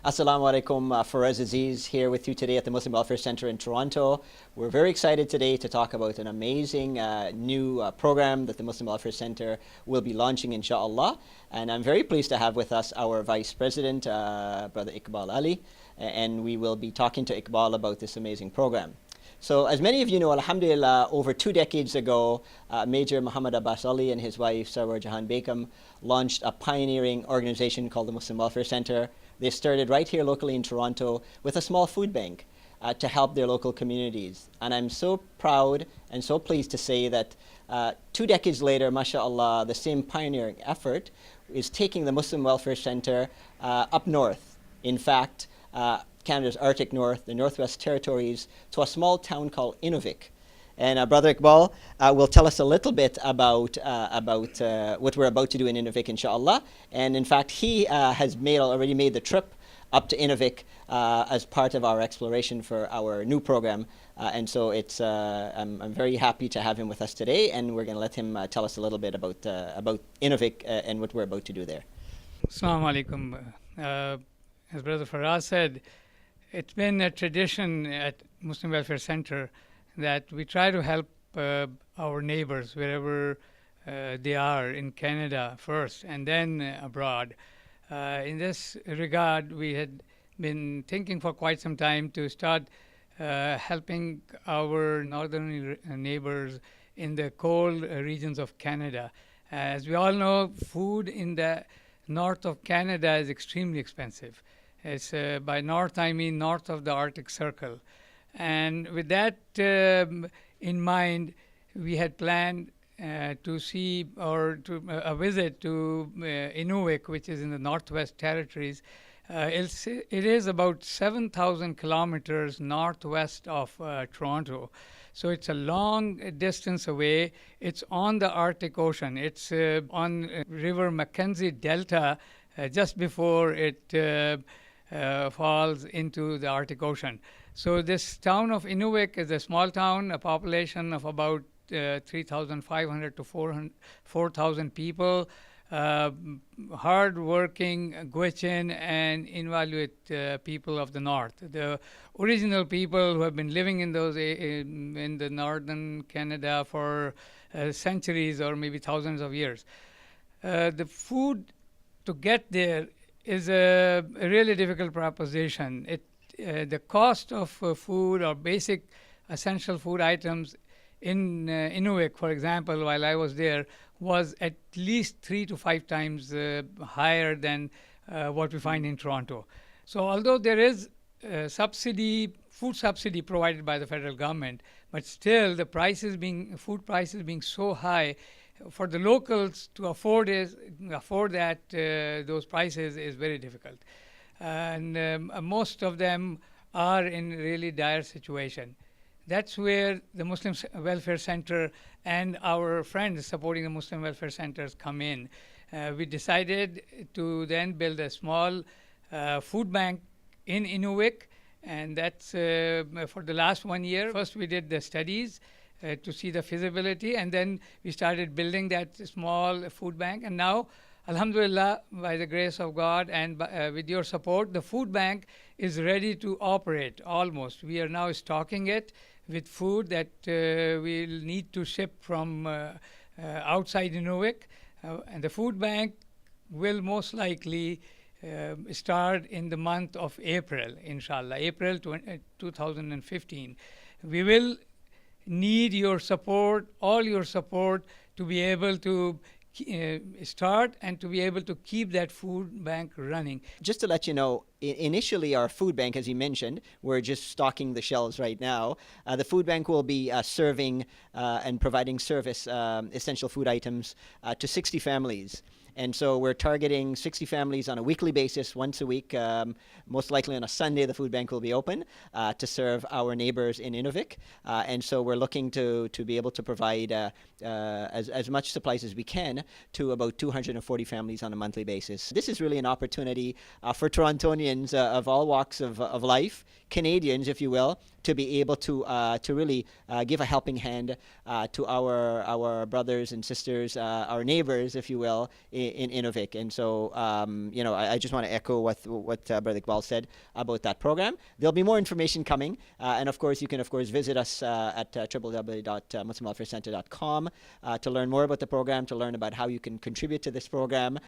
Assalamu alaikum, Faraz Aziz here with you today at the Muslim Welfare Center in Toronto. We're very excited today to talk about an amazing new program that the Muslim Welfare Center will be launching, inshallah. And I'm very pleased to have with us our Vice President, Brother Iqbal Ali, and we will be talking to Iqbal about this amazing program. So as many of you know, alhamdulillah, over 2 decades ago, Major Muhammad Abbas Ali and his wife, Sarwar Jahan Begum, launched a pioneering organization called the Muslim Welfare Center. They started right here locally in Toronto with a small food bank to help their local communities. And I'm so proud and so pleased to say that 2 decades later, mashallah, the same pioneering effort is taking the Muslim Welfare Center up north. In fact, Canada's Arctic North, the Northwest Territories, to a small town called Inuvik. And Brother Iqbal will tell us a little bit about what we're about to do in Inuvik, inshallah. And in fact, he has already made the trip up to Inuvik as part of our exploration for our new program. And so I'm very happy to have him with us today, and we're going to let him tell us a little bit about Inuvik and what we're about to do there. Assalamu alaikum. As Brother Faraz said, it's been a tradition at Muslim Welfare Center that we try to help our neighbors wherever they are in Canada first and then abroad. In this regard, we had been thinking for quite some time to start helping our northern neighbors in the cold regions of Canada. As we all know, food in the north of Canada is extremely expensive. It's by north, I mean north of the Arctic Circle. And with that in mind, we had planned to see or to a visit to Inuvik, which is in the Northwest Territories. It is about 7,000 kilometers northwest of Toronto. So it's a long distance away. It's on the Arctic Ocean. It's on River Mackenzie Delta just before it falls into the Arctic Ocean. So this town of Inuvik is a small town, a population of about 3,500 to 4,000 people, hard-working Gwich'in and Inuit people of the north. The original people who have been living in in the northern Canada for centuries or maybe thousands of years. The food to get there is a really difficult proposition. The cost of food or basic essential food items in Inuvik, for example, while I was there, was at least 3 to 5 times higher than what we find in Toronto. So although there is food subsidy provided by the federal government, but still the food prices being so high, for the locals to afford those prices is very difficult. And most of them are in really dire situation. That's where the Muslim Welfare Center and our friends supporting the Muslim Welfare Centers come in. We decided to then build a small food bank in Inuvik, and that's for the last 1 year. First we did the studies to see the feasibility, and then we started building that small food bank. And now, alhamdulillah, by the grace of God and with your support, the food bank is ready to operate almost. We are now stocking it with food that we'll need to ship from outside Inuvik. And the food bank will most likely start in the month of April, inshallah, April 2015. We will need your support, all your support, to be able to start and to be able to keep that food bank running. Just to let you know, initially our food bank, as you mentioned, we're just stocking the shelves right now. The food bank will be serving and providing service, essential food items to 60 families. And so we're targeting 60 families on a weekly basis, once a week. Most likely on a Sunday, the food bank will be open to serve our neighbors in Inuvik. And so we're looking to be able to provide as much supplies as we can to about 240 families on a monthly basis. This is really an opportunity for Torontonians of all walks of life, Canadians, if you will, to be able to really give a helping hand to our brothers and sisters, our neighbors, if you will, in Inuvik. And so, I just want to echo what Brother Iqbal said about that program. There'll be more information coming, and of course, you can visit us at www.muslimwelfarecenter.com to learn more about the program, to learn about how you can contribute to this program.